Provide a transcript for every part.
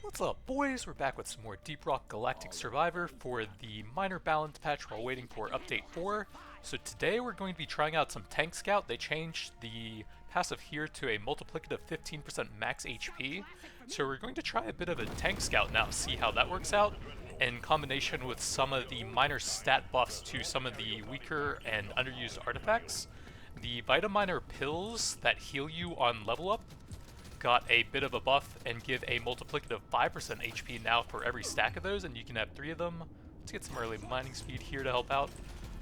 What's up, boys? We're back with some more Deep Rock Galactic Survivor for the minor balance patch while waiting for Update 4. So today we're going to be trying out some Tank Scout. They changed the passive here to a multiplicative 15% max HP. So we're going to try a bit of a Tank Scout now, see how that works out, in combination with some of the minor stat buffs to some of the weaker and underused artifacts. The Vitaminer pills that heal you on level up got a bit of a buff and give a multiplicative 5% HP now for every stack of those, and you can have 3 of them. Let's get some early mining speed here to help out.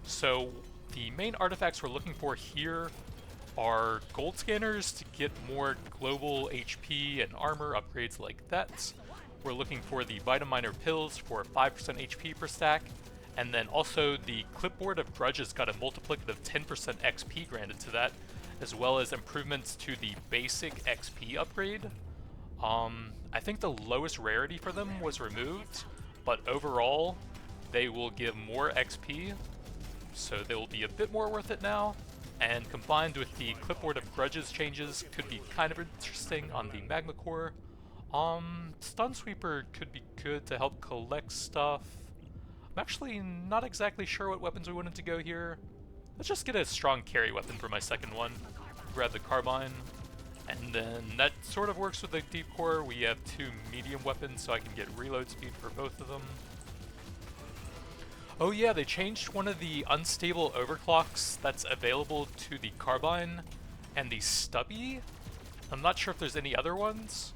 So the main artifacts we're looking for here are gold scanners to get more global HP and armor upgrades like that. We're looking for the Vitaminer pills for 5% HP per stack, and then also the clipboard of grudges got a multiplicative 10% XP granted to that, as well as improvements to the basic XP upgrade. I think the lowest rarity for them was removed, but overall they will give more XP, so they will be a bit more worth it now, and combined with the clipboard of grudges changes could be kind of interesting on the magma core. Stun sweeper could be good to help collect stuff. I'm actually not exactly sure what weapons we wanted to go here. Let's just get a strong carry weapon for my second one. Grab the carbine, and then that sort of works with the deep core. We have 2 medium weapons, so I can get reload speed for both of them. Oh yeah, they changed one of the unstable overclocks that's available to the carbine and the stubby. I'm not sure if there's any other ones,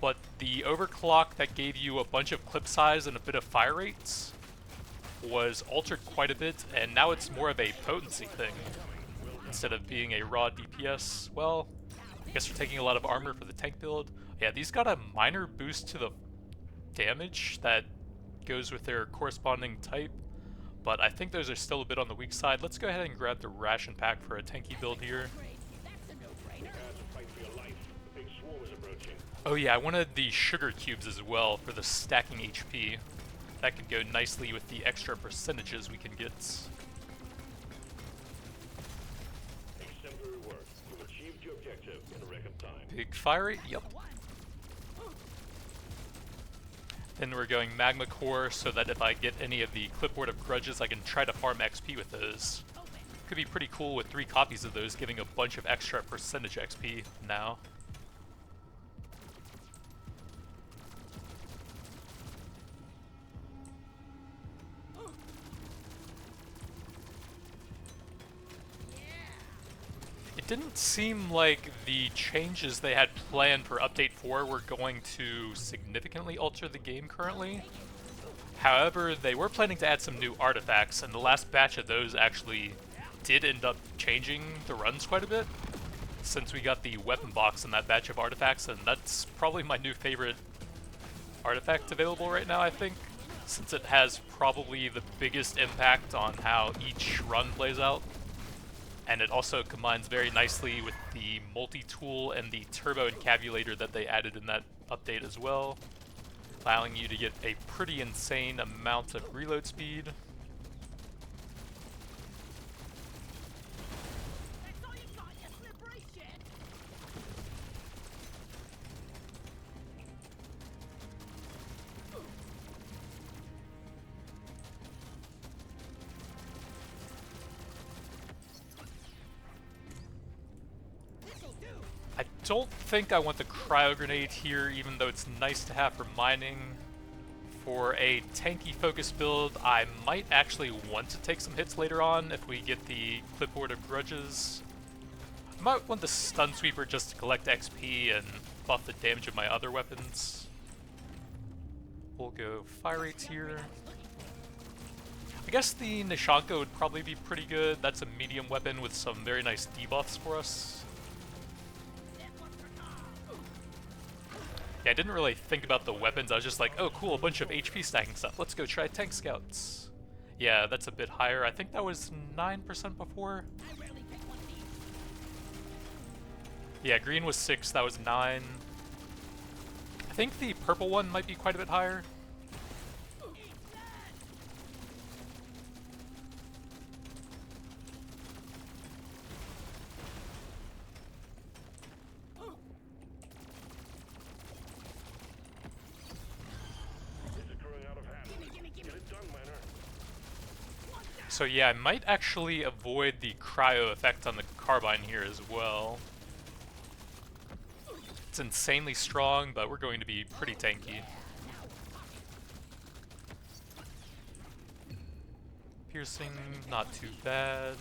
but the overclock that gave you a bunch of clip size and a bit of fire rates was altered quite a bit, and now it's more of a potency thing instead of being a raw DPS. Well, I guess we're taking a lot of armor for the tank build. Yeah, these got a minor boost to the damage that goes with their corresponding type, but I think those are still a bit on the weak side. Let's go ahead and grab the ration pack for a tanky build here. Oh yeah, I wanted the sugar cubes as well for the stacking HP. That could go nicely with the extra percentages we can get. Big fire rate, yep. Then we're going magma core so that if I get any of the clipboard of grudges, I can try to farm XP with those. Could be pretty cool with 3 copies of those, giving a bunch of extra percentage XP now. It didn't seem like the changes they had planned for Update 4 were going to significantly alter the game currently. However, they were planning to add some new artifacts, and the last batch of those actually did end up changing the runs quite a bit, since we got the weapon box in that batch of artifacts, and that's probably my new favorite artifact available right now, I think, since it has probably the biggest impact on how each run plays out. And it also combines very nicely with the multi-tool and the turbo encabulator that they added in that update as well, allowing you to get a pretty insane amount of reload speed. I don't think I want the cryo grenade here, even though it's nice to have for mining. For a tanky focus build, I might actually want to take some hits later on if we get the clipboard of grudges. I might want the stun sweeper just to collect XP and buff the damage of my other weapons. We'll go fire rates here. I guess the Nishanka would probably be pretty good. That's a medium weapon with some very nice debuffs for us. Yeah, I didn't really think about the weapons. I was just like, oh cool, a bunch of HP stacking stuff. Let's go try Tank Scouts. Yeah, that's a bit higher. I think that was 9% before. Yeah, green was 6, that was 9. I think the purple one might be quite a bit higher. So yeah, I might actually avoid the cryo effect on the carbine here as well. It's insanely strong, but we're going to be pretty tanky. Piercing, not too bad.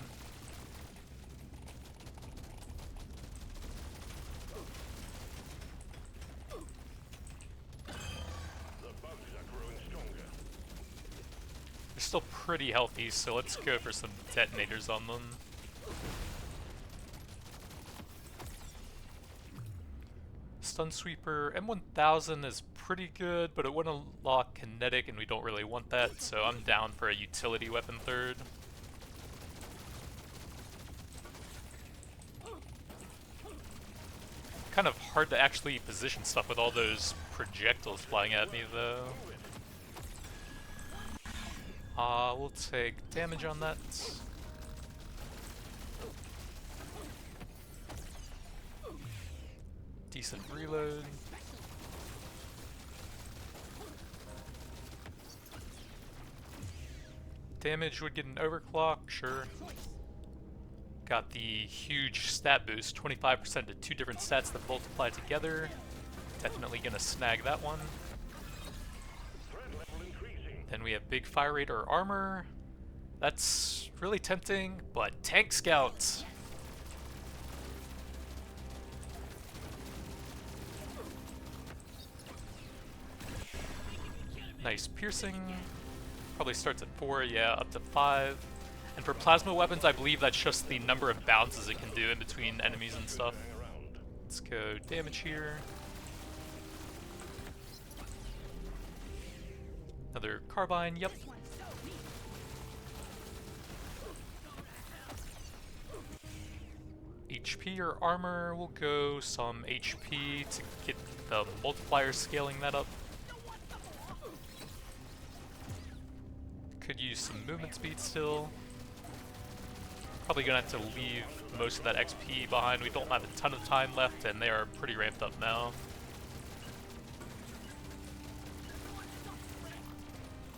They're still pretty healthy, so let's go for some detonators on them. Stun Sweeper, M1000 is pretty good, but it wouldn't unlock kinetic and we don't really want that, so I'm down for a utility weapon third. Kind of hard to actually position stuff with all those projectiles flying at me though. We'll take damage on that. Decent reload. Damage would get an overclock, sure. Got the huge stat boost, 25% to 2 different stats that multiply together. Definitely gonna snag that one. Then we have big fire rate or armor. That's really tempting, but tank scouts. Nice piercing. Probably starts at 4, yeah, up to 5. And for plasma weapons, I believe that's just the number of bounces it can do in between enemies and stuff. Let's go damage here. Another carbine, yep. HP or armor, we'll go some HP to get the multiplier scaling that up. Could use some movement speed still. Probably gonna have to leave most of that XP behind. We don't have a ton of time left and they are pretty ramped up now.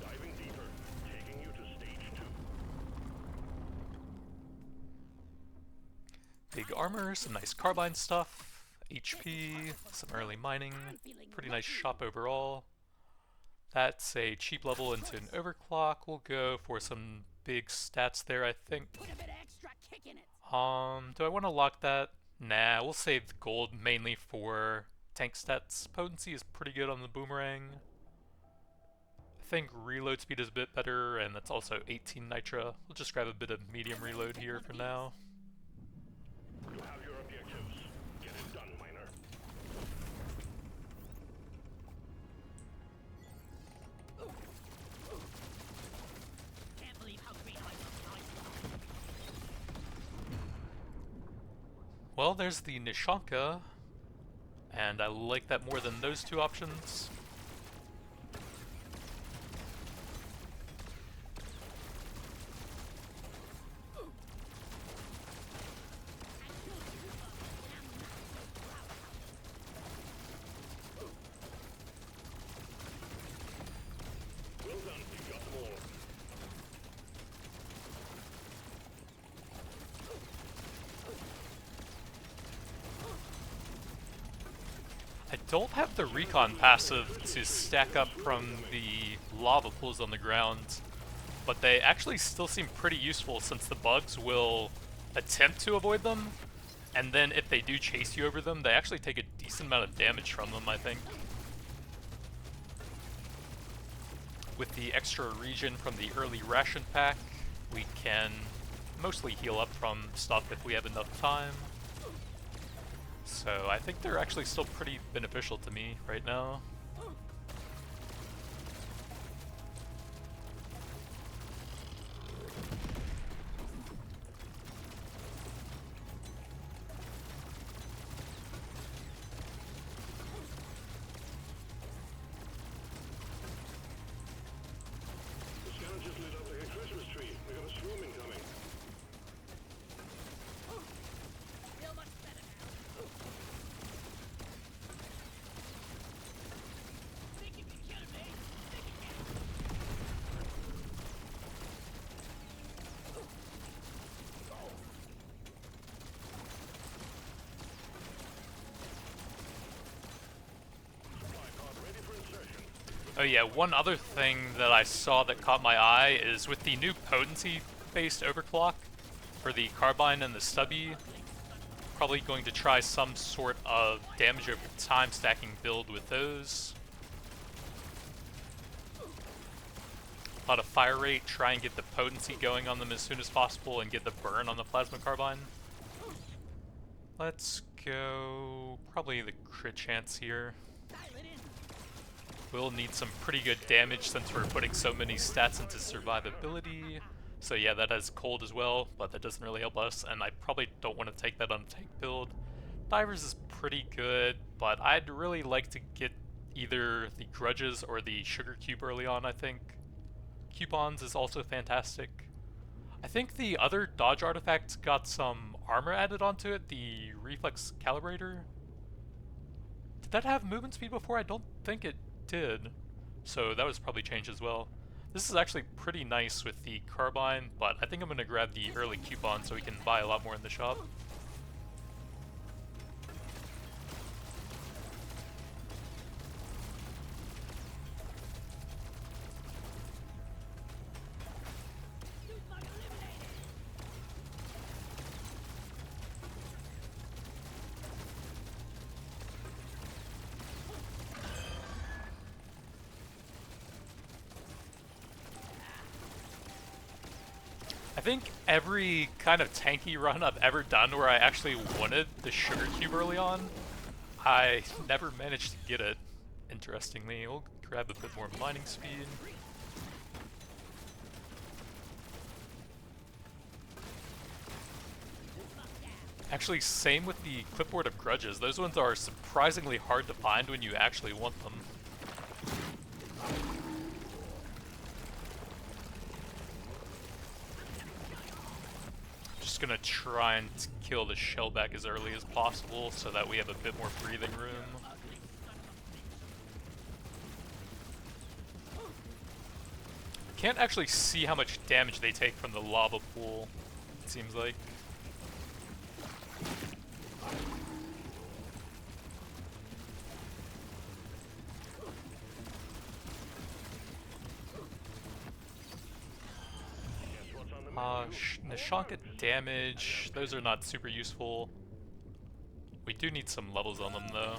Diving deeper, taking you to stage 2. Big armor, some nice carbine stuff, HP, some early mining, pretty nice shop overall. That's a cheap level into an overclock. We'll go for some big stats there, I think. Do I want to lock that? Nah, we'll save the gold mainly for tank stats. Potency is pretty good on the boomerang. I think reload speed is a bit better, and that's also 18 nitra. We'll just grab a bit of medium reload here for now. You have your objectives. Get it done, miner. Well, there's the Nishanka, and I like that more than those two options. I don't have the recon passive to stack up from the lava pools on the ground, but they actually still seem pretty useful since the bugs will attempt to avoid them, and then if they do chase you over them, they actually take a decent amount of damage from them, I think. With the extra regen from the early ration pack, we can mostly heal up from stuff if we have enough time. So I think they're actually still pretty beneficial to me right now. Oh yeah, one other thing that I saw that caught my eye is with the new potency-based overclock for the carbine and the stubby, probably going to try some sort of damage over time stacking build with those. A lot of fire rate, try and get the potency going on them as soon as possible and get the burn on the plasma carbine. Let's go probably the crit chance here. We'll need some pretty good damage since we're putting so many stats into survivability. So yeah, that has cold as well, but that doesn't really help us, and I probably don't want to take that on a tank build. Divers is pretty good, but I'd really like to get either the grudges or the sugar cube early on, I think. Coupons is also fantastic. I think the other dodge artifact got some armor added onto it, the reflex calibrator. Did that have movement speed before? I don't think it did. So that was probably changed as well. This is actually pretty nice with the carbine, but I think I'm going to grab the early coupon so we can buy a lot more in the shop. I think every kind of tanky run I've ever done where I actually wanted the sugar cube early on, I never managed to get it, interestingly. We'll grab a bit more mining speed. Actually, same with the clipboard of grudges. Those ones are surprisingly hard to find when you actually want them. Just gonna try and kill the shellback as early as possible so that we have a bit more breathing room. Can't actually see how much damage they take from the lava pool, it seems like. Nishanka damage, those are not super useful. We do need some levels on them though.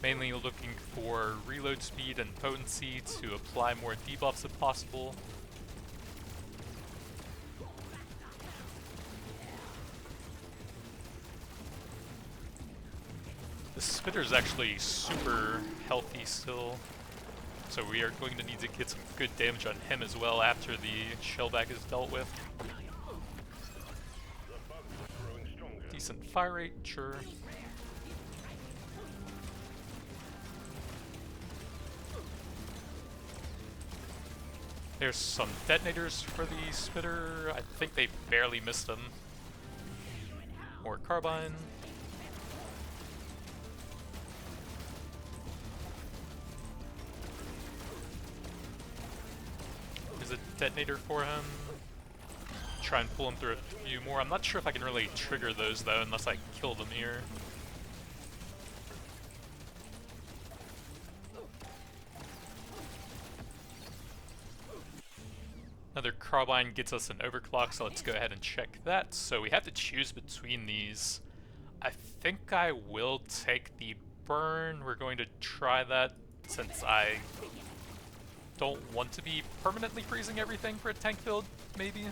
Mainly looking for reload speed and potency to apply more debuffs if possible. The spitter is actually super healthy still. So we are going to need to get some good damage on him as well after the shellback is dealt with. Decent fire rate, sure. There's some detonators for the spitter. I think they barely missed them. More carbine. A detonator for him. Try and pull him through a few more. I'm not sure if I can really trigger those though unless I kill them here. Another carbine gets us an overclock, so let's go ahead and check that. So we have to choose between these. I think I will take the burn. We're going to try that since I don't want to be permanently freezing everything for a tank build, maybe.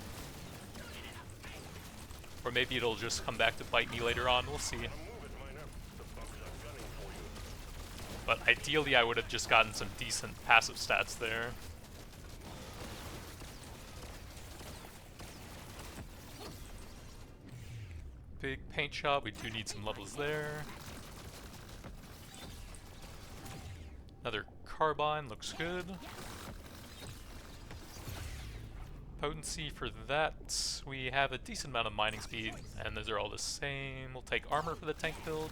Or maybe it'll just come back to bite me later on, we'll see. But ideally I would have just gotten some decent passive stats there. Big paint job, we do need some levels there. Another carbine, looks good. Potency for that, we have a decent amount of mining speed, and those are all the same. We'll take armor for the tank build.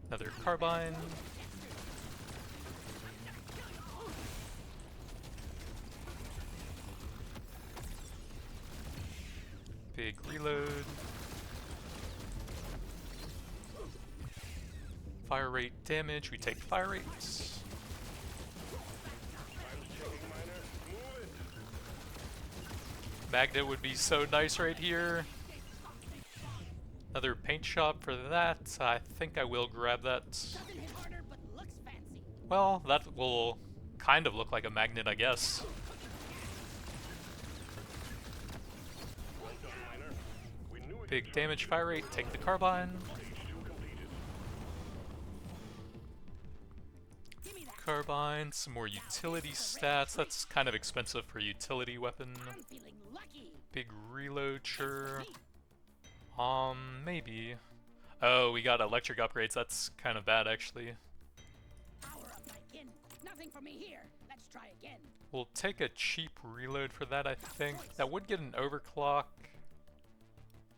Another carbine. Big reload. Fire rate damage, we take fire rates. Magnet would be so nice right here. Another paint shop for that. I think I will grab that. Well, that will kind of look like a magnet, I guess. Big damage fire rate, take the carbine. Carbine, some more utility stats. That's kind of expensive for a utility weapon. Big reload, sure. Maybe. Oh, we got electric upgrades. That's kind of bad, actually. We'll take a cheap reload for that, I think. That would get an overclock.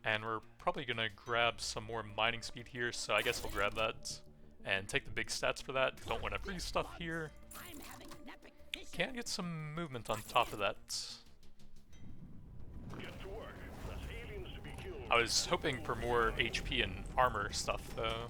And we're probably gonna grab some more mining speed here, so I guess we'll grab that. And take the big stats for that. Don't want to free stuff here. Can't get some movement on top of that. I was hoping for more HP and armor stuff, though.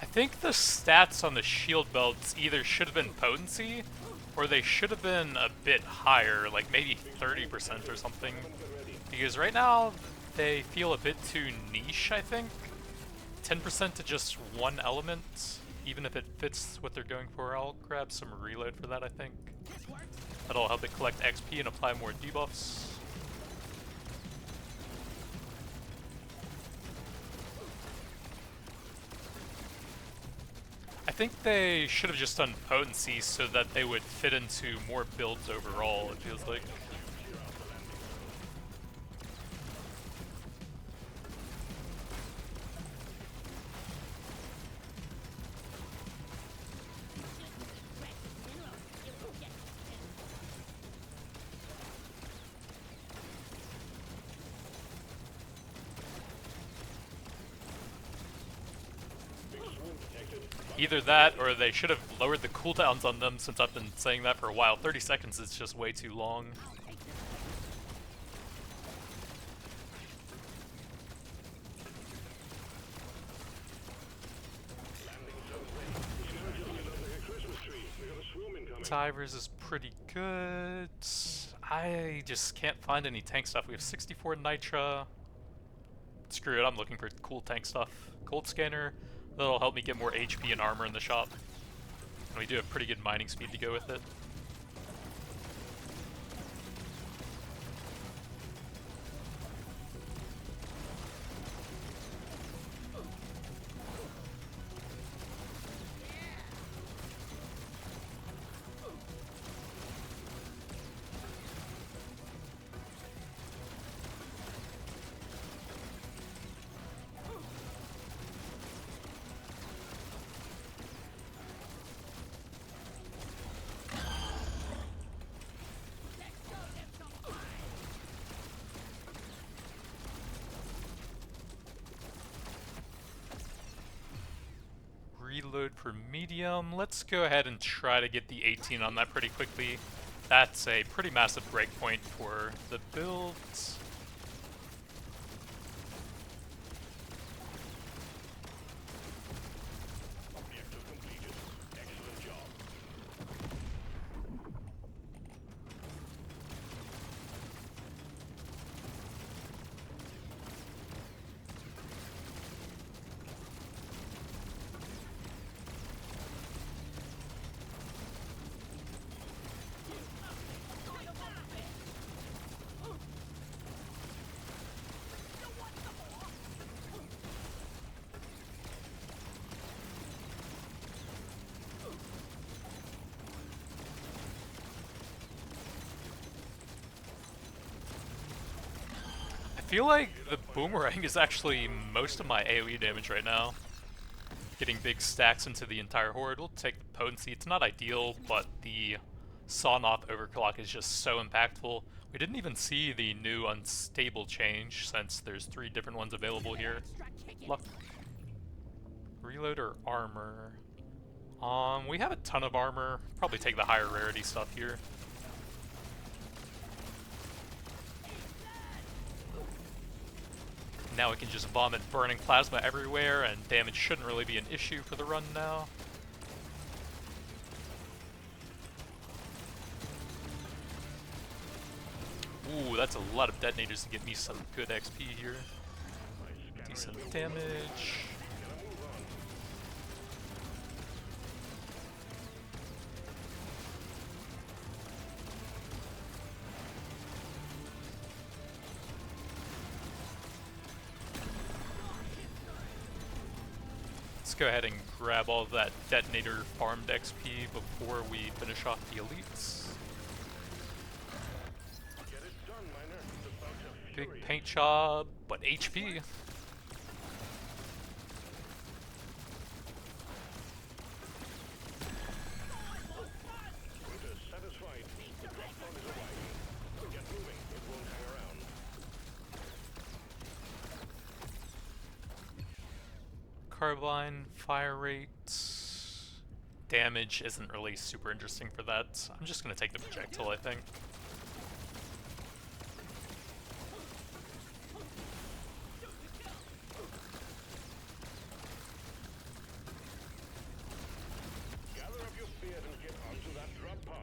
I think the stats on the shield belts either should have been potency, or they should have been a bit higher, like maybe 30% or something. Because right now, they feel a bit too niche, I think. 10% to just one element, even if it fits what they're going for. I'll grab some reload for that, I think. That'll help it collect XP and apply more debuffs. I think they should have just done potency so that they would fit into more builds overall, it feels like. Either that, or they should have lowered the cooldowns on them, since I've been saying that for a while. 30 seconds is just way too long. Divers is pretty good. I just can't find any tank stuff. We have 64 Nitra. Screw it, I'm looking for cool tank stuff. Cold scanner. That'll help me get more HP and armor in the shop. And we do have pretty good mining speed to go with it. Reload for medium. Let's go ahead and try to get the 18 on that pretty quickly. That's a pretty massive breakpoint for the builds. feel like the boomerang is actually most of my AoE damage right now. Getting big stacks into the entire horde. We'll take the potency. It's not ideal, but the sawn-off overclock is just so impactful. We didn't even see the new unstable change since there's 3 different ones available here. Luck. Reload or armor? We have a ton of armor. Probably take the higher rarity stuff here. Now we can just vomit burning plasma everywhere, and damage shouldn't really be an issue for the run now. Ooh, that's a lot of detonators to get me some good XP here. Decent damage. Let's go ahead and grab all of that detonator farmed XP before we finish off the elites. Big paint job, but HP. Carbine, fire rate, damage isn't really super interesting for that. I'm just gonna take the projectile, I think.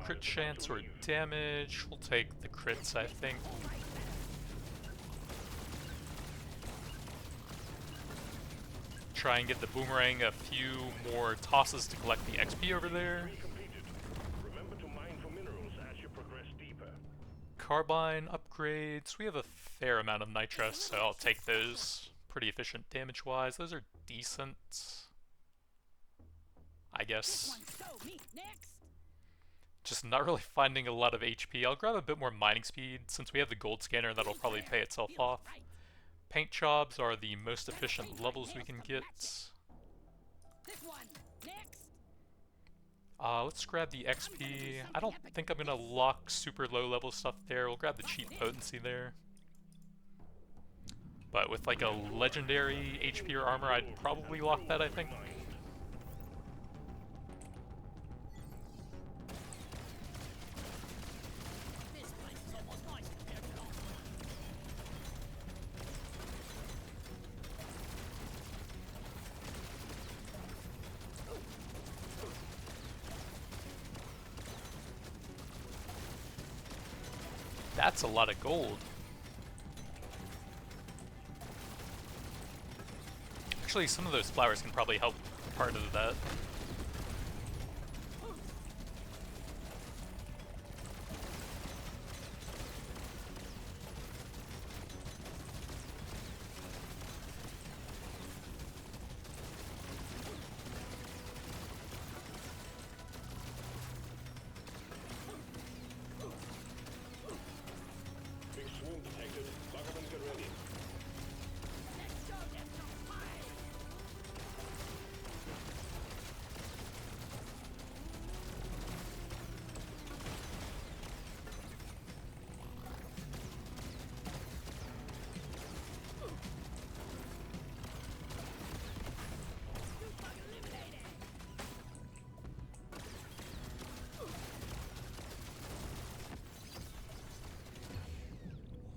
Crit chance or damage, we'll take the crits, I think. Try and get the boomerang a few more tosses to collect the XP over there. Carbine upgrades. We have a fair amount of nitrous, so I'll take those. Pretty efficient damage-wise. Those are decent, I guess. Just not really finding a lot of HP. I'll grab a bit more mining speed. Since we have the gold scanner, that'll probably pay itself off. Paint jobs are the most efficient levels we can get. Let's grab the XP. I don't think I'm gonna lock super low level stuff there. We'll grab the cheap potency there. But with like a legendary HP or armor, I'd probably lock that, I think. That's a lot of gold. Actually, some of those flowers can probably help part of that.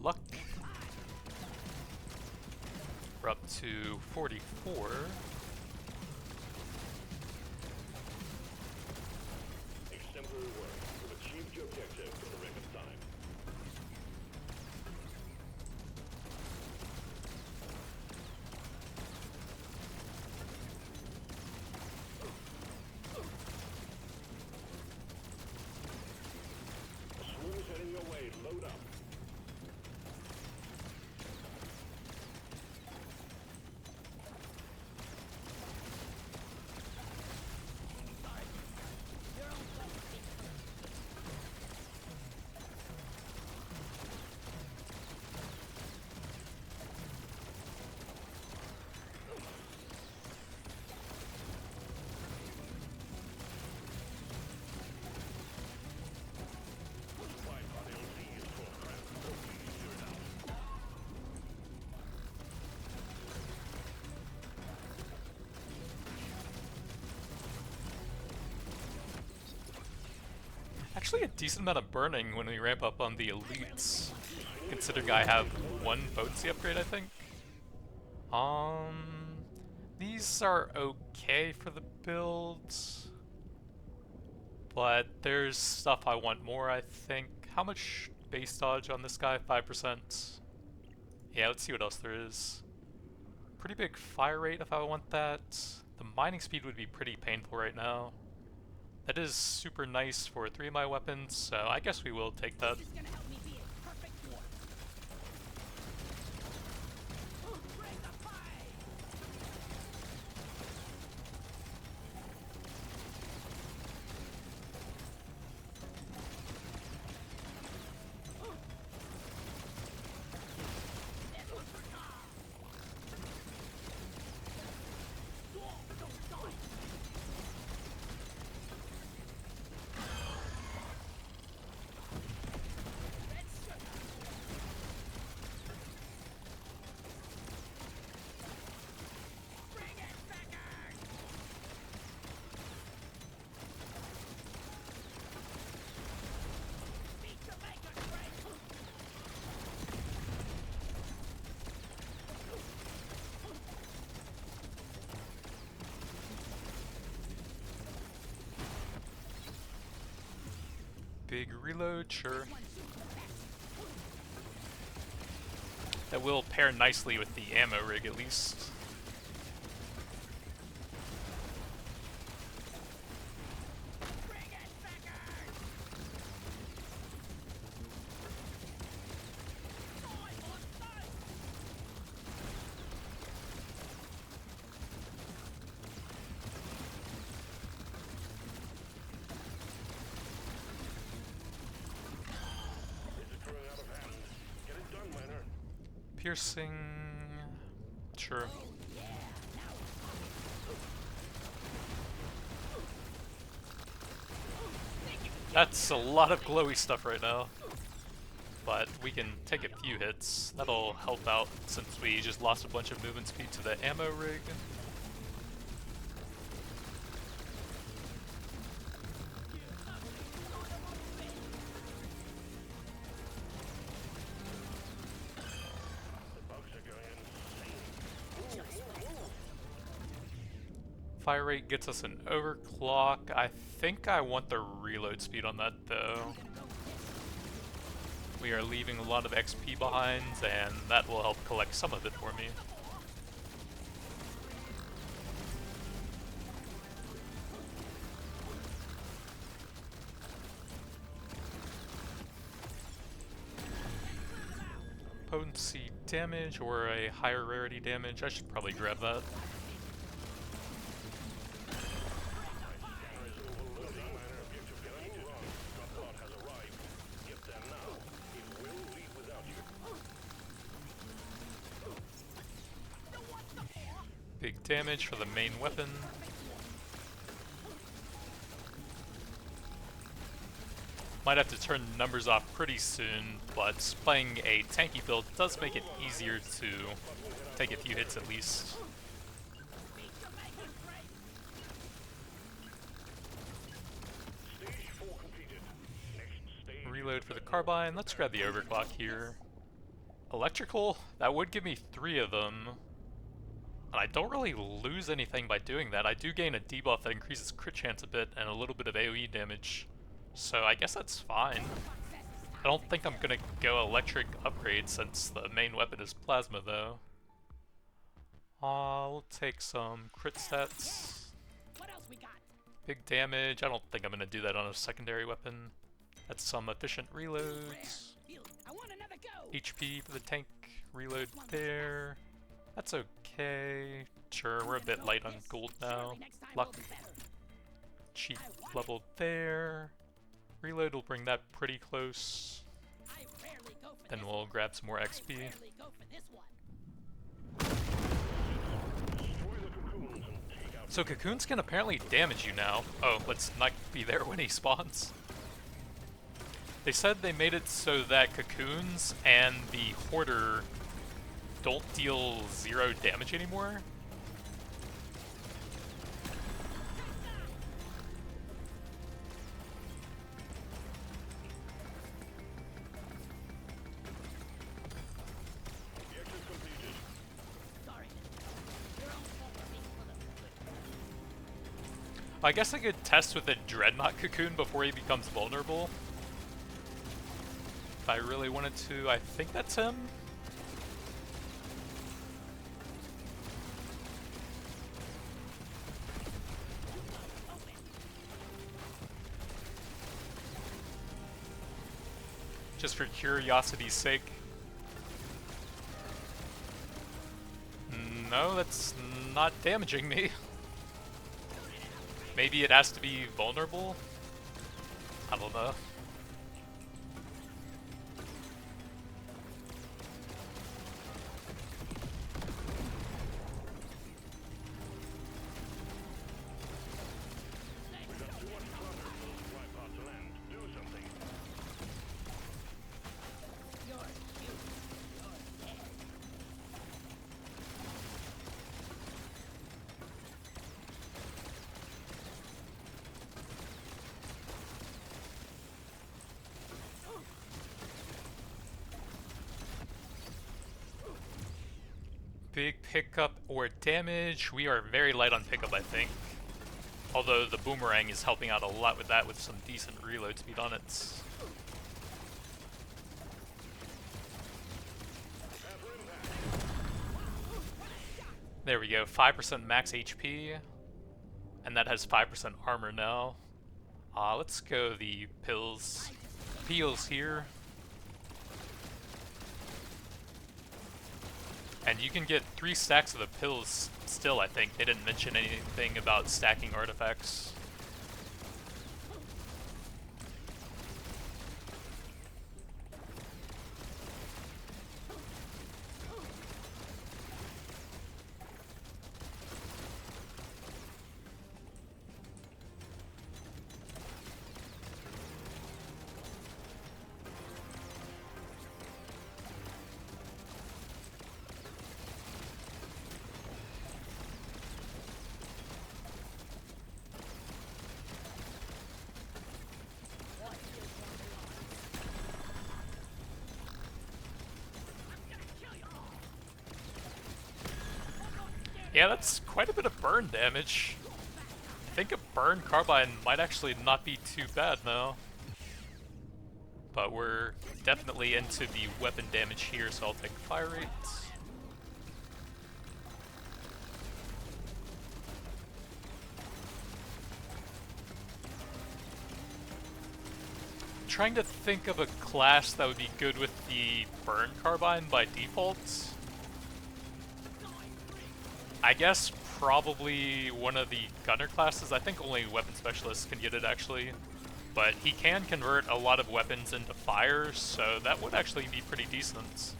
Luck. We're up to 44. Exemplary work. You've achieved your objective in a record time. A swarm is heading your way. Load up. actually a decent amount of burning when we ramp up on the elites, considering I have one potency upgrade, I think. These are okay for the builds, but there's stuff I want more, I think. How much base dodge on this guy? 5%. Yeah, let's see what else there is. Pretty big fire rate if I want that. The mining speed would be pretty painful right now. That is super nice for 3 of my weapons, so I guess we will take that. Big reload, sure. That will pair nicely with the ammo rig at least. Piercing, sure. That's a lot of glowy stuff right now, but we can take a few hits. That'll help out since we just lost a bunch of movement speed to the ammo rig. Fire rate gets us an overclock. I think I want the reload speed on that though. We are leaving a lot of XP behind, and that will help collect some of it for me. Potency damage or a higher rarity damage. I should probably grab that. Big damage for the main weapon. Might have to turn the numbers off pretty soon, but playing a tanky build does make it easier to take a few hits at least. Reload for the carbine. Let's grab the overclock here. Electrical, that would give me 3 of them. And I don't really lose anything by doing that. I do gain a debuff that increases crit chance a bit and a little bit of AoE damage. So I guess that's fine. I don't think I'm gonna go electric upgrade since the main weapon is plasma though. We'll take some crit stats. Big damage. I don't think I'm gonna do that on a secondary weapon. That's some efficient reloads. HP for the tank. Reload there. That's okay. Sure, we're a bit light on gold now. Luck. Cheap level there. Reload will bring that pretty close. Then we'll grab some more XP. So cocoons can apparently damage you now. Oh, let's not be there when he spawns. They said they made it so that cocoons and the hoarder don't deal 0 damage anymore. I guess I could test with a Dreadnought Cocoon before he becomes vulnerable. If I really wanted to, I think that's him. Just for curiosity's sake. No, that's not damaging me. Maybe it has to be vulnerable? I don't know. Big pickup or damage. We are very light on pickup, I think. Although the boomerang is helping out a lot with that with some decent reload speed on it. There we go, 5% max HP. And that has 5% armor now. Let's go the peels here. And you can get 3 stacks of the pills still, I think. They didn't mention anything about stacking artifacts. Yeah, that's quite a bit of burn damage. I think a burn carbine might actually not be too bad now. But we're definitely into the weapon damage here, so I'll take fire rates. Trying to think of a class that would be good with the burn carbine by default. I guess probably one of the gunner classes. I think only weapon specialists can get it actually. But he can convert a lot of weapons into fire, so that would actually be pretty decent.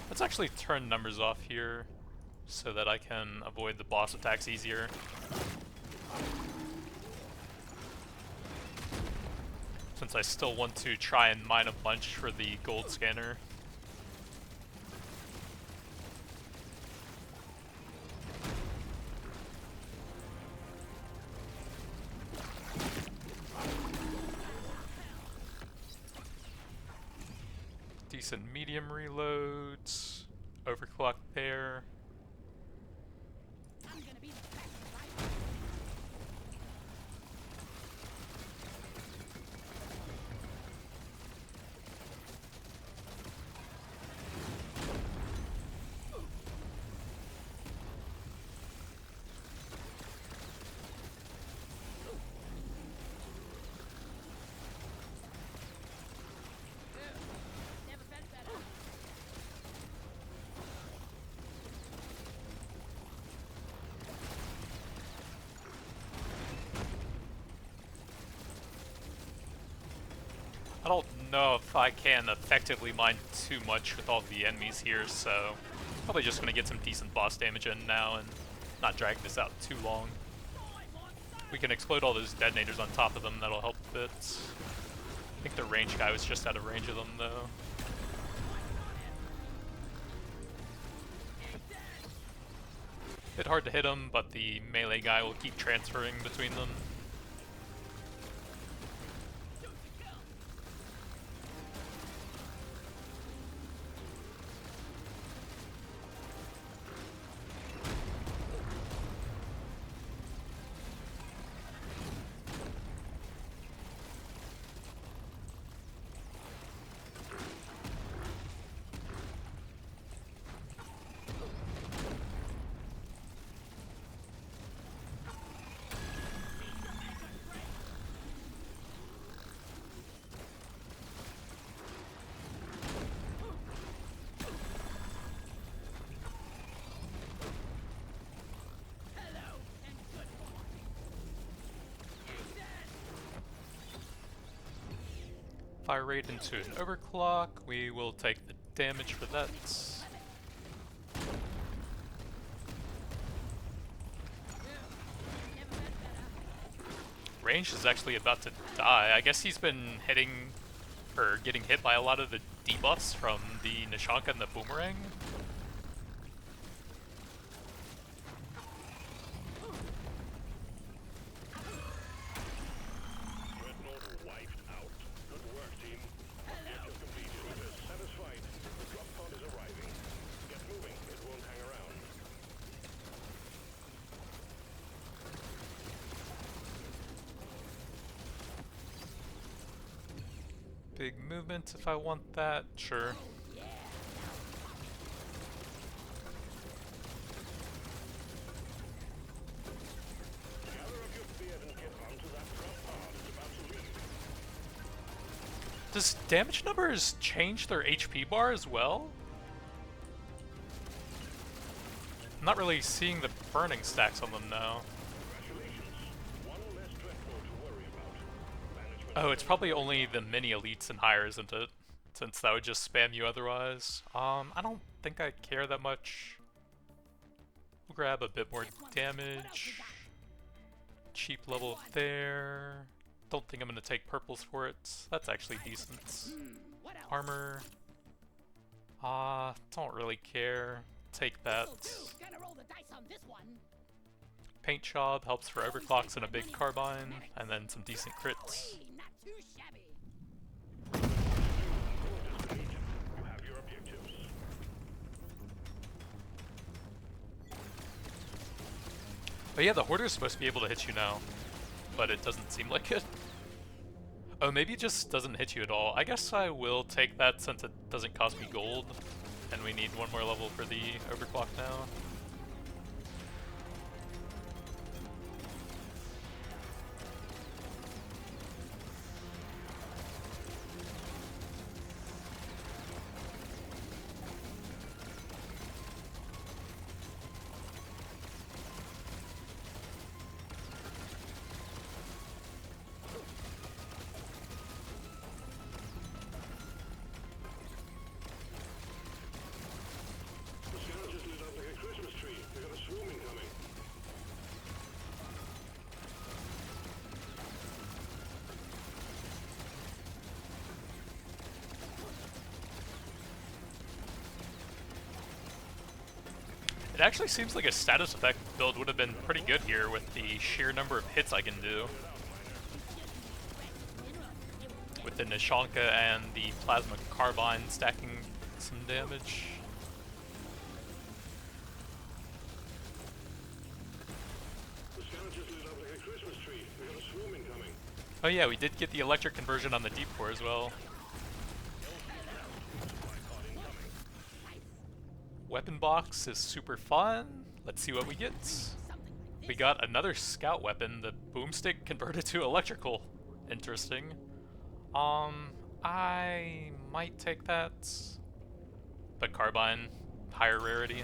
Let's actually turn numbers off here so that I can avoid the boss attacks easier. Since I still want to try and mine a bunch for the gold scanner. Decent medium reloads, overclock there. I don't know if I can effectively mine too much with all the enemies here, so probably just gonna get some decent boss damage in now and not drag this out too long. We can explode all those detonators on top of them, that'll help a bit. I think the range guy was just out of range of them though. Bit hard to hit him, but the melee guy will keep transferring between them. Fire rate into an overclock. We will take the damage for that. Range is actually about to die. I guess he's been hitting, or getting hit by a lot of the debuffs from the Nishanka and the Boomerang. Big movement if I want that, sure. Does damage numbers change their HP bar as well? I'm not really seeing the burning stacks on them now. Oh, it's probably only the mini elites and higher, isn't it? Since that would just spam you otherwise. I don't think I care that much. We'll grab a bit more damage. Cheap level there. Don't think I'm gonna take purples for it. That's actually decent. Armor. Don't really care. Take that. Paint job helps for overclocks and a big carbine, and then some decent crits. But yeah, the Hoarder's supposed to be able to hit you now, but it doesn't seem like it. Oh, maybe it just doesn't hit you at all. I guess I will take that since it doesn't cost me gold, and we need one more level for the overclock now. It actually seems like a status effect build would have been pretty good here with the sheer number of hits I can do. With the Nishanka and the Plasma Carbine stacking some damage. Oh yeah, we did get the electric conversion on the Deep Core as well. Weapon box is super fun. Let's see what we get. We got another scout weapon, the boomstick converted to electrical. Interesting. I might take that. But carbine, higher rarity.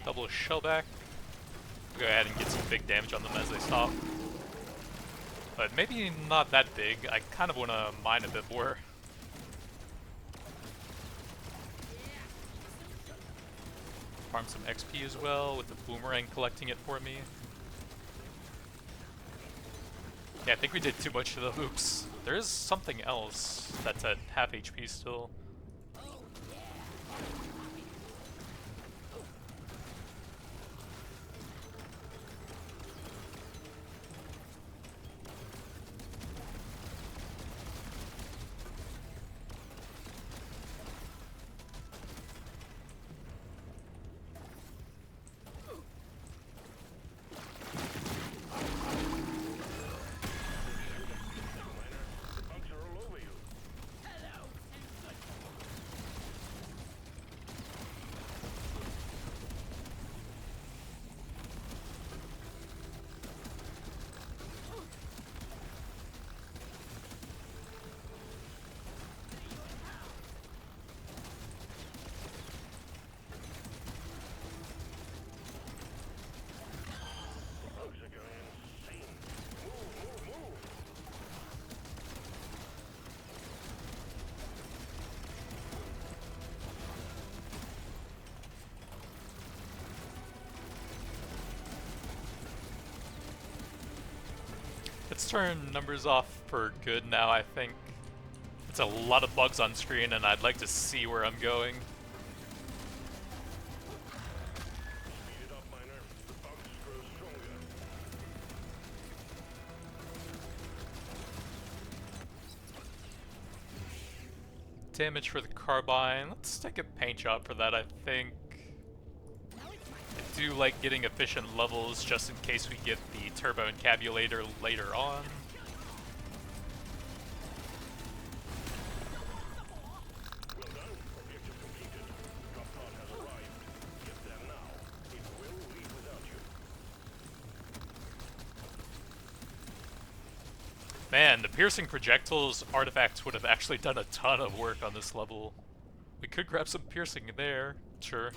Double shellback. Go ahead and get some big damage on them as they stop. But maybe not that big. I kind of want to mine a bit more. Farm some XP as well with the boomerang collecting it for me. Yeah, I think we did too much to the hoops. There is something else that's at half HP still. turn numbers off for good now, I think. It's a lot of bugs on screen and I'd like to see where I'm going. Speed it up, Miner. The bugs grow stronger. Damage for the carbine. Let's take a paint job for that, I think. I do like getting efficient levels just in case we get the turbo encabulator later on. Well done. Objective completed. Drop pod has arrived. Get there now. It will leave without you. Man, the piercing projectiles artifacts would have actually done a ton of work on this level. We could grab some piercing there, sure.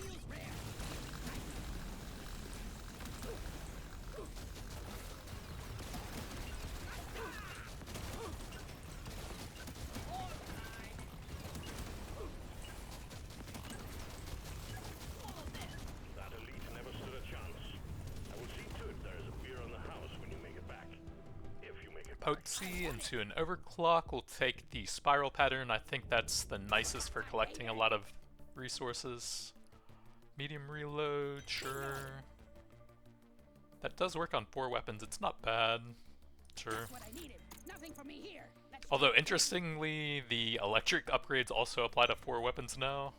That elite never stood a chance. I will see to it there is a beer on the house when you make it back. If you make it back. Potency into an overclock. We'll take the spiral pattern. I think that's the nicest for collecting a lot of resources. Medium reload, sure. That does work on 4 weapons. It's not bad. Sure. Although, interestingly, the electric upgrades also apply to 4 weapons now.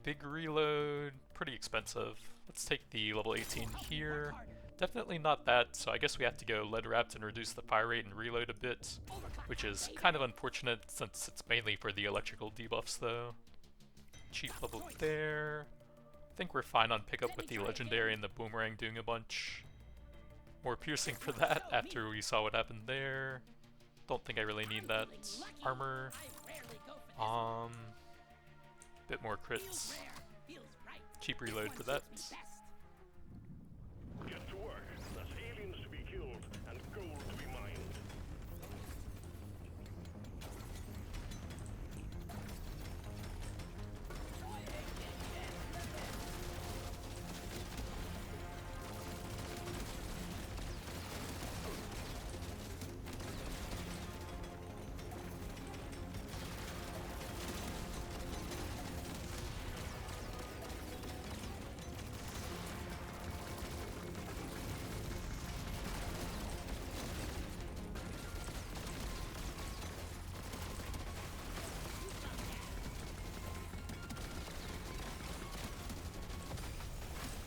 Big reload, pretty expensive. Let's take the level 18 here. Definitely not that, so I guess we have to go lead wrapped and reduce the fire rate and reload a bit, which is kind of unfortunate since it's mainly for the electrical debuffs though. Cheap level there. I think we're fine on pickup with the legendary and the boomerang doing a bunch. More piercing for that after we saw what happened there. Don't think I really need that. Armor. Bit more crits. Cheap reload for that. Get to work. There's aliens to be killed and gold to be mined.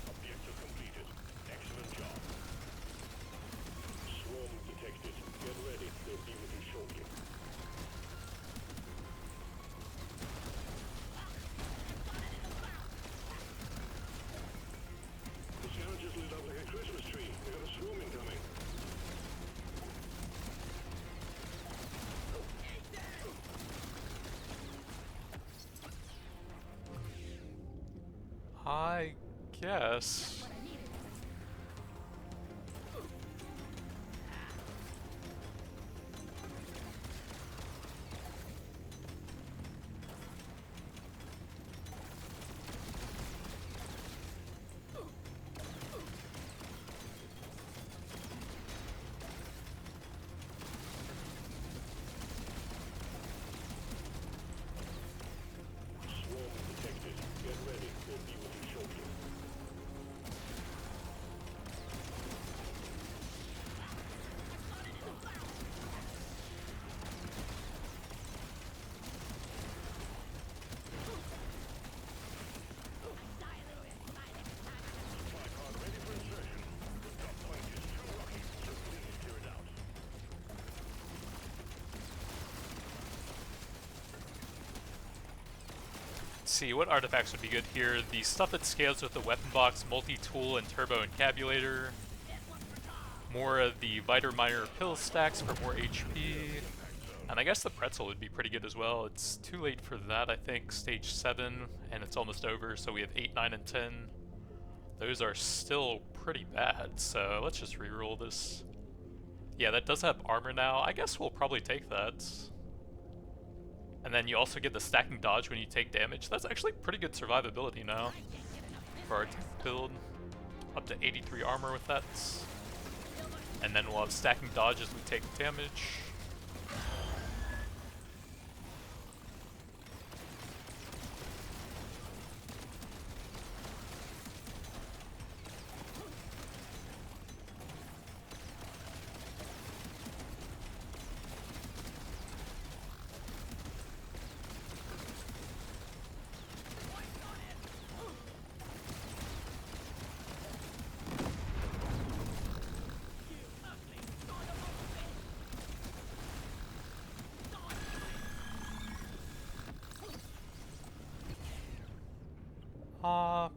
Objective completed. Excellent job. Swarm detected. Get ready. They'll be with you shortly. The town just lit up like a Christmas tree. We got a swarm incoming. I guess. Swarm detected. Get ready. They'll be with you shortly. Supply pod ready for insertion. The drop point is too rocky, so please clear it out. Let's see, what artifacts would be good here? The stuff that scales with the weapon box, multi-tool, and turbo encabulator. More of the Viter Miner pill stacks for more HP. And I guess the pretzel would be pretty good as well. It's too late for that, I think. Stage 7, and it's almost over, so we have 8, 9, and 10. Those are still pretty bad, so let's just reroll this. Yeah, that does have armor now. I guess we'll probably take that. And then you also get the stacking dodge when you take damage. That's actually pretty good survivability now for our build. Up to 83 armor with that. And then we'll have stacking dodge as we take damage.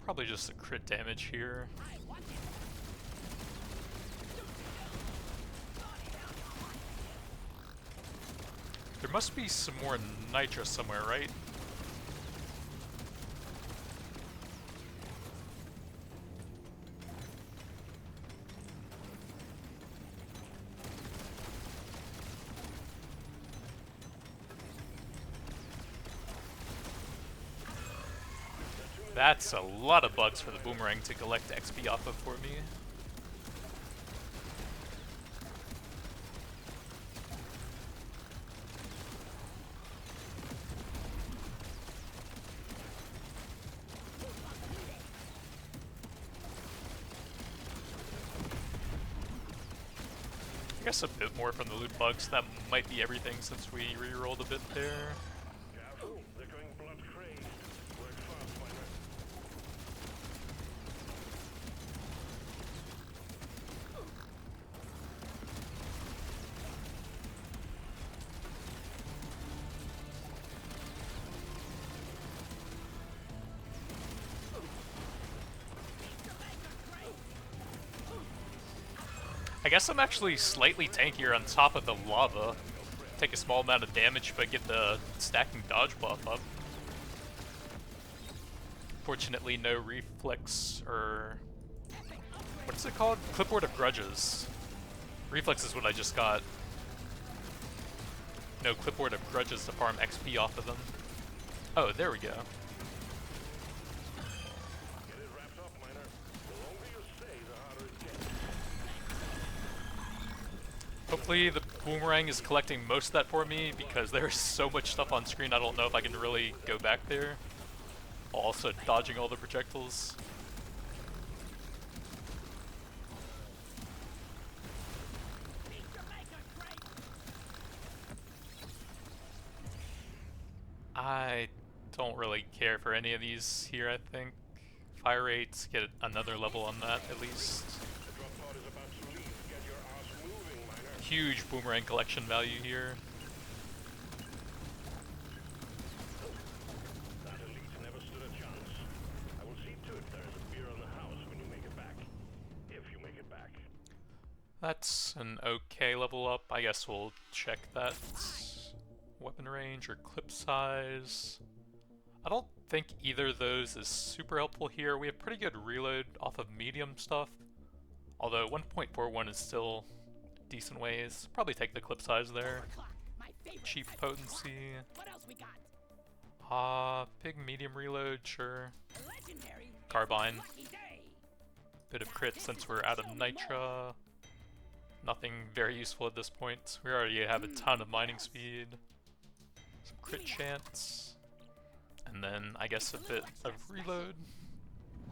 Probably just a crit damage here. There must be some more nitro somewhere, right? That's a lot of bugs for the boomerang to collect XP off of for me. I guess a bit more from the loot bugs. That might be everything since we re-rolled a bit there. Careful, they're going blood crazed. Work fast, miner. I guess I'm actually slightly tankier on top of the lava. Take a small amount of damage, but get the stacking dodge buff up. Fortunately, no reflex or... what is it called? Clipboard of Grudges. Reflex is what I just got. No Clipboard of Grudges to farm XP off of them. Oh, there we go. Get it wrapped up, miner. The longer you stay, the harder it gets. Hopefully the boomerang is collecting most of that for me, because there's so much stuff on screen I don't know if I can really go back there. Also dodging all the projectiles. I don't really care for any of these here, I think. Fire rates, get another level on that at least. The drop pod is about to leave. Get your ass moving, miner. Huge boomerang collection value here. That elite never stood a chance. I will see to it there is a beer on the house when you make it back. If you make it back. That's an okay level up. I guess we'll check that. Weapon range or clip size. I don't think either of those is super helpful here. We have pretty good reload off of medium stuff. Although 1.41 is still decent ways. Probably take the clip size there. Cheap potency. Big medium reload, sure. Carbine. Bit of crit since we're out of nitra. Nothing very useful at this point. We already have a ton of mining speed. Some crit chance. And then I guess a bit of reload.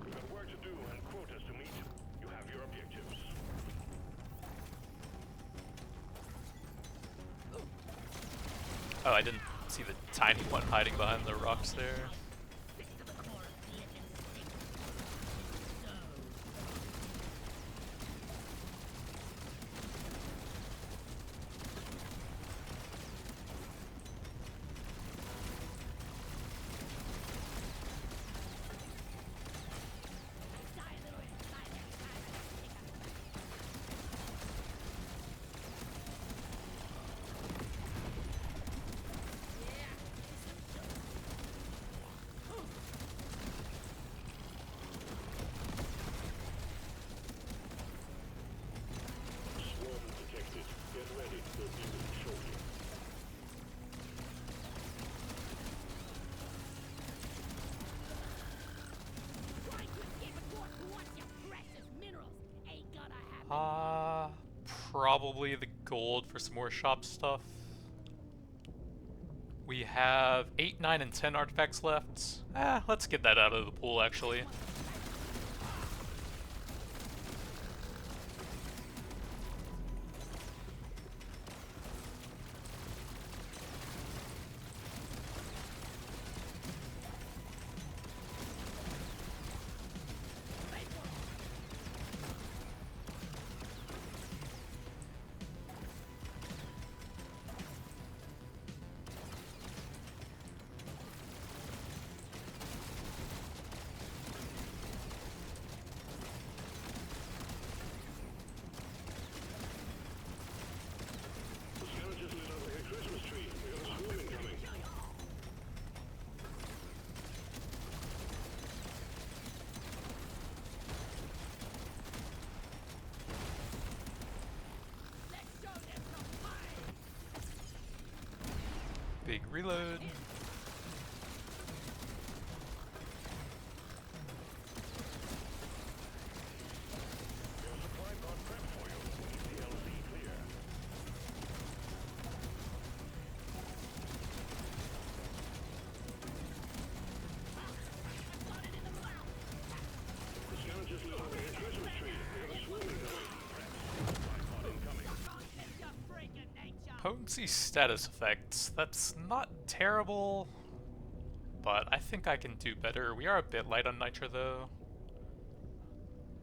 We've got work to do and quotas to meet. You have your objectives. Oh, I didn't see the tiny one hiding behind the rocks there. probably the gold for some more shop stuff. We have 8, 9, and 10 artifacts left. Let's get that out of the pool, actually. Big reload. Potency status effects. That's not terrible, but I think I can do better. We are a bit light on nitro though.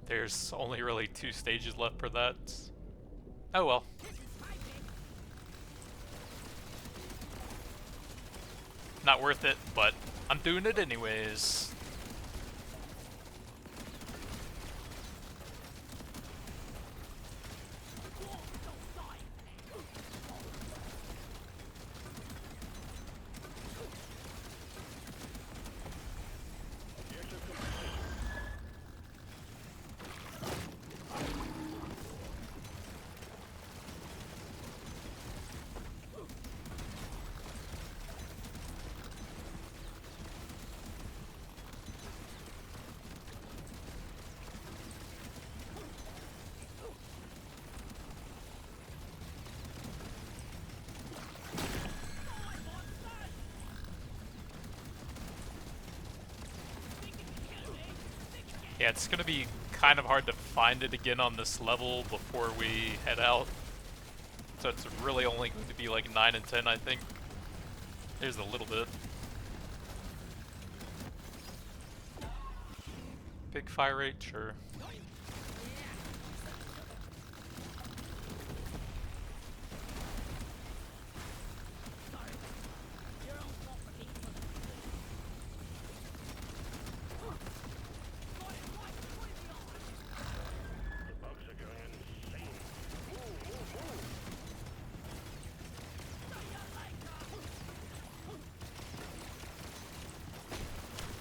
There's only really 2 stages left for that. Oh well. Not worth it, but I'm doing it anyways. Yeah, it's gonna be kind of hard to find it again on this level before we head out. So it's really only going to be like 9 and 10, I think. There's a little bit. Big fire rate, sure.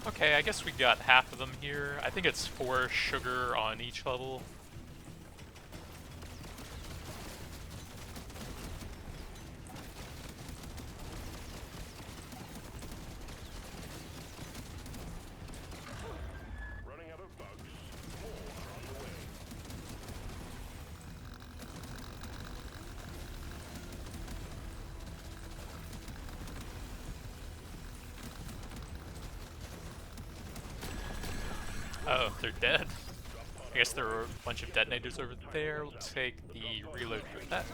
Okay, I guess we got half of them here. I think it's 4 sugar on each level. Running out of bugs. More are on the way. Oh, they're dead. I guess there are a bunch of detonators over there. We'll take the reload for that.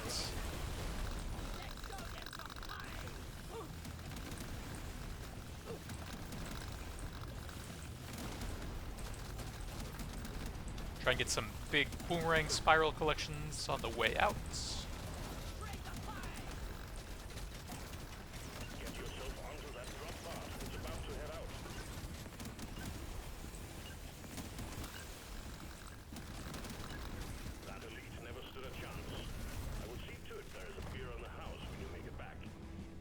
Try and get some big boomerang spiral collections on the way out. Get yourself onto that drop pod. It's about to head out. That elite never stood a chance. I will see to it there is a beer on the house when you make it back.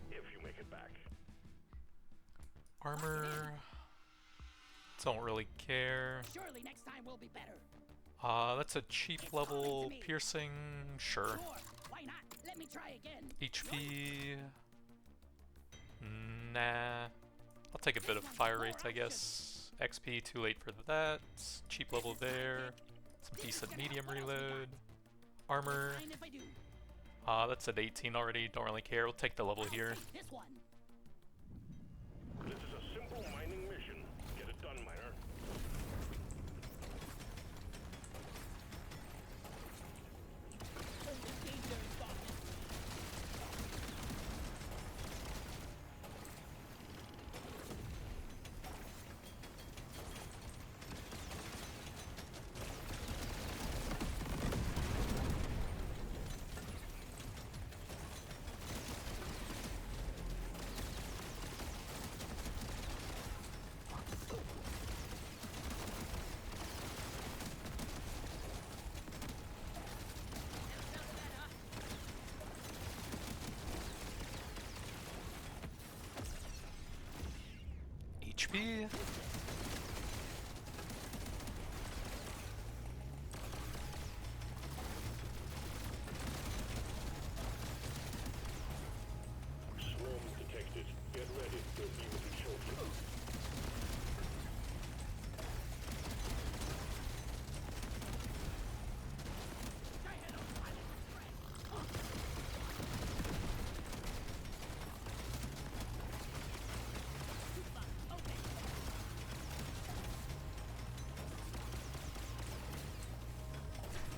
If you make it back. Armor. Don't really care. Surely next time will be better. That's a cheap level piercing. Sure. Sure, why not? Let me try again. HP. Nah. I'll take a bit of fire rate, I guess. XP, too late for that. Cheap level there. Some decent medium reload. armor. Mind if I do? That's at 18 already, don't really care. We'll take the level here. This one. This is a simple mining mission. Get it done, miner. HP. Swarm detected. Get ready. They'll be with you shortly.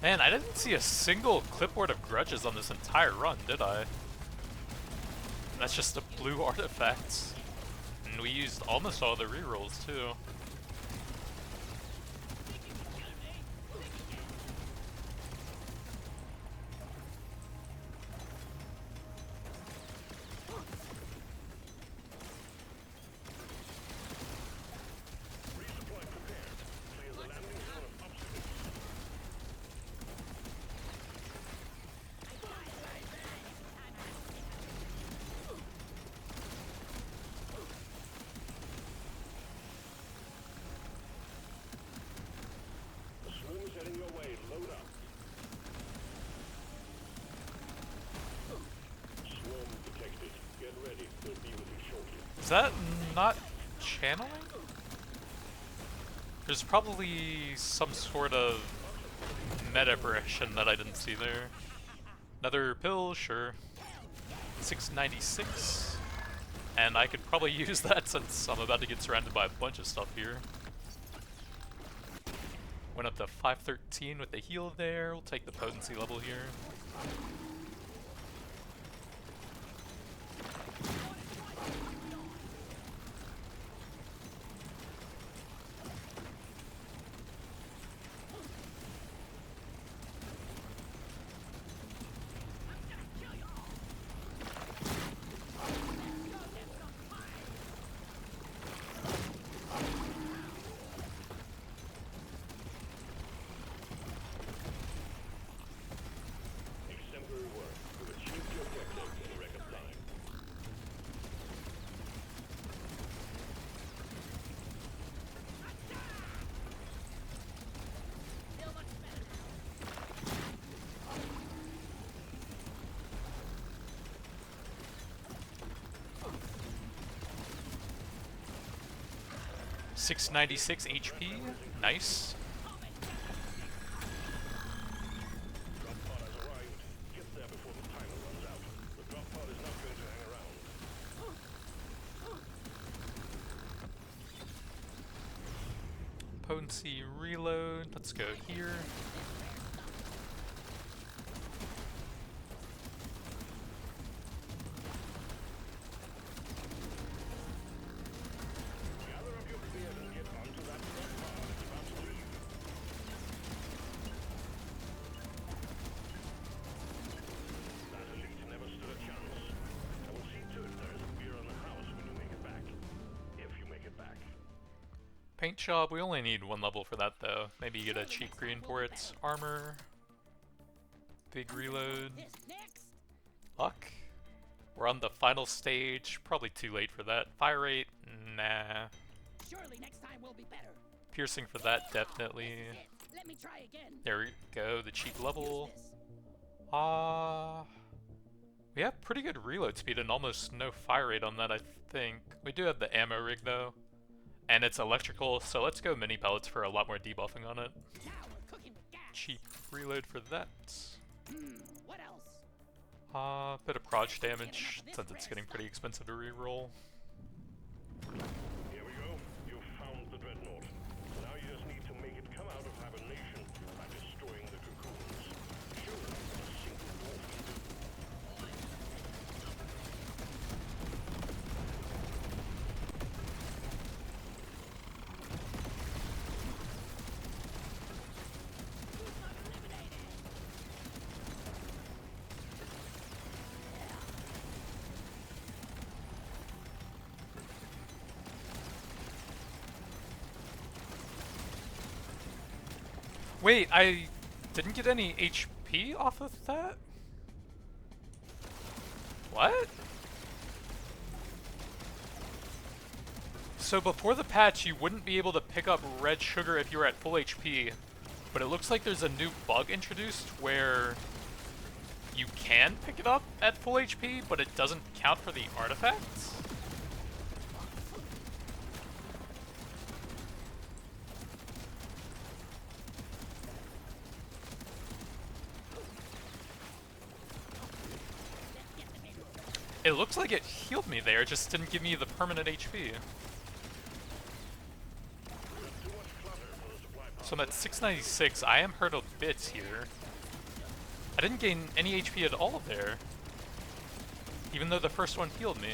Man, I didn't see a single clipboard of grudges on this entire run, did I? That's just the blue artifacts. And we used almost all the rerolls too. Resupply prepared. Clear the landing zone of obstacles. The swarm is heading your way. Load up. Swarm detected. Get ready. They'll be with you shortly. Is that not channeling? There's probably some sort of meta aberration that I didn't see there. Another pill, sure. 696. And I could probably use that since I'm about to get surrounded by a bunch of stuff here. Went up to 513 with the heal there. We'll take the potency level here. Exemplary work. You've achieved your objective in record time. Feel much better. 696 HP. Nice. Drop pod has arrived. Get there before the timer runs out. The drop pod is not going to hang around. Potency reload. Let's go here. Gather up your gear and get onto that drop pod. It's about to leave. That elite never stood a chance. I will see to it there is a beer in the house when you make it back. If you make it back. Paint job, we only need one level for that though. Maybe get a cheap green for it. Armor. Big reload. This next. Luck. We're on the final stage. Probably too late for that. Fire rate? Nah. Surely next time will be better. Piercing for that, definitely. This is it. Let me try again. There we go, the cheap level. Use this. We have pretty good reload speed and almost no fire rate on that, I think. We do have the ammo rig though. And it's electrical, so let's go mini pellets for a lot more debuffing on it. Now we're cooking with gas. Cheap reload for that. What else? Bit of proj damage, since it's getting pretty expensive to reroll. Here we go. You've found the dreadnought. Now you just need to make it come out of hibernation by destroying the cocoons. Show them what a single dwarf can do. Wait, I didn't get any HP off of that? What? So before the patch, you wouldn't be able to pick up red sugar if you were at full HP, but it looks like there's a new bug introduced where you can pick it up at full HP, but it doesn't count for the artifacts? It looks like it healed me there, it just didn't give me the permanent HP. So I'm at 696, I am hurt a bit here. I didn't gain any HP at all there, even though the first one healed me.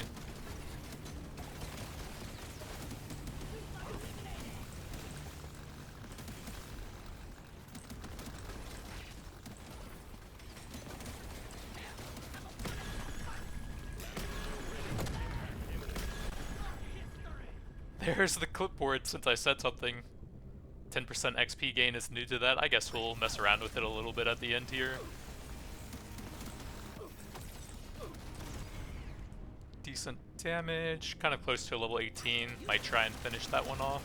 There's the clipboard, since I said something. 10% XP gain is new to that. I guess we'll mess around with it a little bit at the end here. Decent damage, kind of close to a level 18. Might try and finish that one off.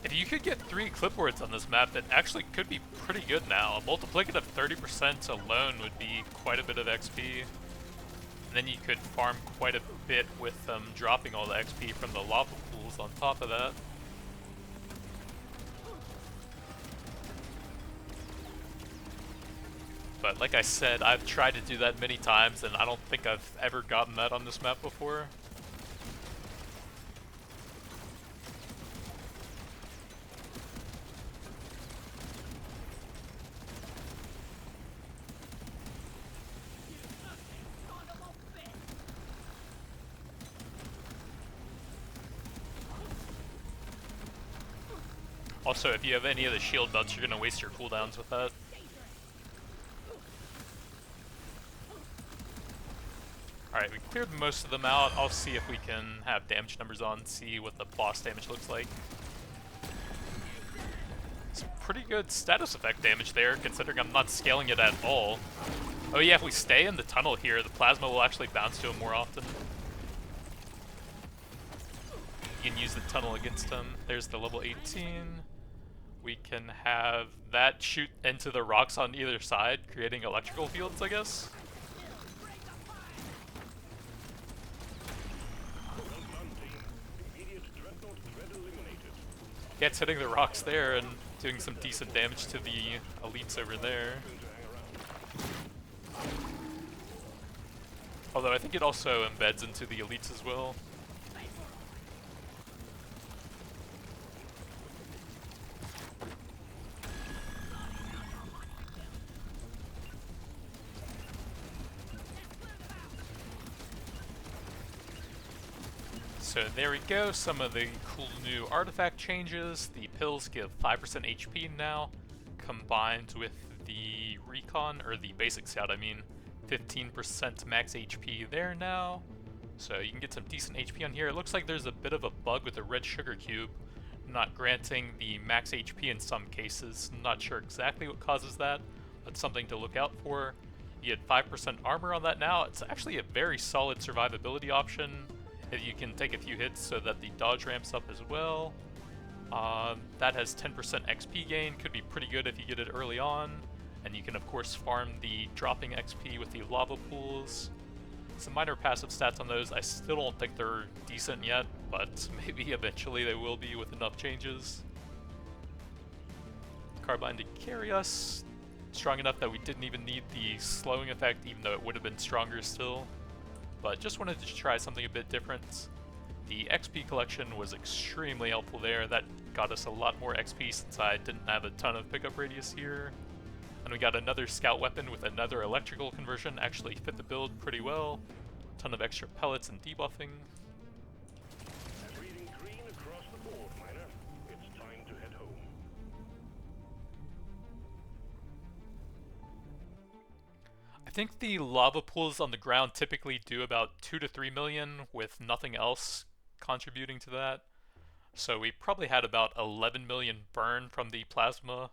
If you could get 3 clipboards on this map, it actually could be pretty good now. A multiplicative 30% alone would be quite a bit of XP. And then you could farm quite a bit with dropping all the XP from the lava pools on top of that. But like I said, I've tried to do that many times, and I don't think I've ever gotten that on this map before. Also, if you have any of the shield belts, you're going to waste your cooldowns with that. Alright, we cleared most of them out. I'll see if we can have damage numbers on, see what the boss damage looks like. Some pretty good status effect damage there, considering I'm not scaling it at all. Oh yeah, if we stay in the tunnel here, the plasma will actually bounce to him more often. You can use the tunnel against him. There's the level 18. We can have that shoot into the rocks on either side, creating electrical fields, I guess. Yeah, it's hitting the rocks there and doing some decent damage to the elites over there. Although I think it also embeds into the elites as well. So there we go, some of the cool new artifact changes. The pills give 5% HP now, combined with the recon, or the basic scout I mean, 15% max HP there now. So you can get some decent HP on here. It looks like there's a bit of a bug with the red sugar cube, not granting the max HP in some cases. Not sure exactly what causes that, but something to look out for. You get 5% armor on that now. It's actually a very solid survivability option. If you can take a few hits so that the dodge ramps up as well. That has 10% XP gain, could be pretty good if you get it early on. And you can of course farm the dropping XP with the lava pools. Some minor passive stats on those. I still don't think they're decent yet, but maybe eventually they will be with enough changes. Carbine to carry us. Strong enough that we didn't even need the slowing effect, even though it would have been stronger still. But just wanted to try something a bit different. The XP collection was extremely helpful there. That got us a lot more XP since I didn't have a ton of pickup radius here. And we got another scout weapon with another electrical conversion, actually fit the build pretty well. Ton of extra pellets and debuffing. And reading green across the board, Miner. It's time to head home. I think the lava pools on the ground typically do about 2 to 3 million with nothing else contributing to that. So we probably had about 11 million burn from the plasma,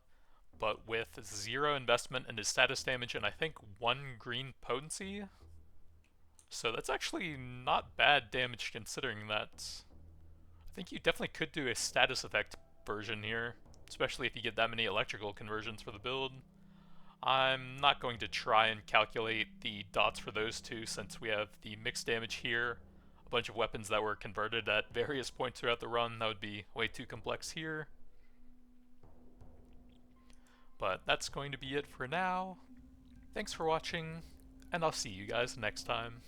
but with 0 investment into status damage and I think 1 green potency. So that's actually not bad damage considering that. I think you definitely could do a status effect version here, especially if you get that many electrical conversions for the build. I'm not going to try and calculate the dots for those two since we have the mixed damage here, a bunch of weapons that were converted at various points throughout the run. That would be way too complex here. But that's going to be it for now. Thanks for watching, and I'll see you guys next time.